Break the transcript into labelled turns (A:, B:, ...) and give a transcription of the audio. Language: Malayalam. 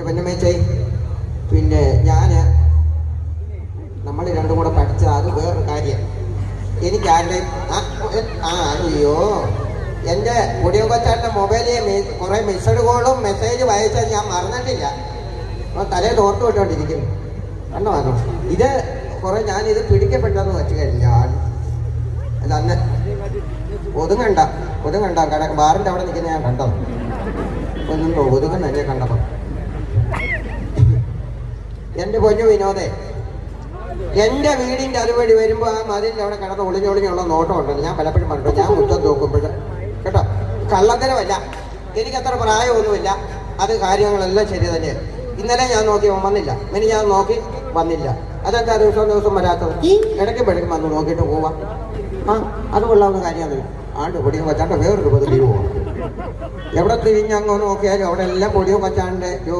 A: എൻ്റെ പൊന്നമ്മേച്ചേ, പിന്നെ നമ്മൾ രണ്ടും കൂടെ പഠിച്ച അത് വേറൊരു കാര്യം. എനിക്ക് ആരുടെ അയ്യോ, എൻ്റെ ഒടിയോ കൊച്ചാൻ്റെ മൊബൈലിൽ കുറേ മെസ്സേജ് കോളും മെസ്സേജ് വായിച്ചാൽ ഞാൻ മറന്നിട്ടില്ല. അപ്പോൾ തലേ തോർത്ത് വിട്ടോണ്ടിരിക്കുന്നു. കണ്ടോ ഇത് കുറേ ഞാനിത് പിടിക്കപ്പെട്ടെന്ന് വെച്ച് കഴിഞ്ഞാൽ അന്ന് ഒതുങ്ങണ്ട ബാറിൻ്റെ അവിടെ നിൽക്കുന്ന ഞാൻ കണ്ടോ, ഒതുങ്ങുന്ന എന്നെ കണ്ടപ്പോൾ. എൻ്റെ പൊന്നു വിനോദേ, എൻ്റെ വീടിൻ്റെ അതുവഴി വരുമ്പോൾ ആ മതിലിൻ്റെ അവിടെ കിടന്ന് ഒളിഞ്ഞൊളിഞ്ഞുള്ള നോട്ടം ഉണ്ടല്ലോ. ഞാൻ പലപ്പോഴും പറഞ്ഞു, ഞാൻ മുറ്റം നോക്കുമ്പോൾ കേട്ടോ, കള്ളത്തരമല്ല, എനിക്കത്ര പ്രായമൊന്നുമില്ല, അത് കാര്യങ്ങളെല്ലാം ശരി തന്നെയാണ്. ഇന്നലെ ഞാൻ നോക്കി വന്നില്ല, ഇനി ഞാൻ നോക്കി വന്നില്ല. അതെന്താ ദിവസം വരാത്തത്? ഇടയ്ക്കും വെടയ്ക്കും വന്ന് നോക്കിയിട്ട് പോവാം. അത് കൊള്ളാവുന്ന കാര്യമാണ്. ആണ്ട് പൊടിയും വച്ചാണ്ട് വേറൊരു പതിവ് പോവാം. എവിടെ തിരിഞ്ഞങ്ങ് നോക്കിയാലും അവിടെ എല്ലാം പൊടിയും വച്ചാണ്ട്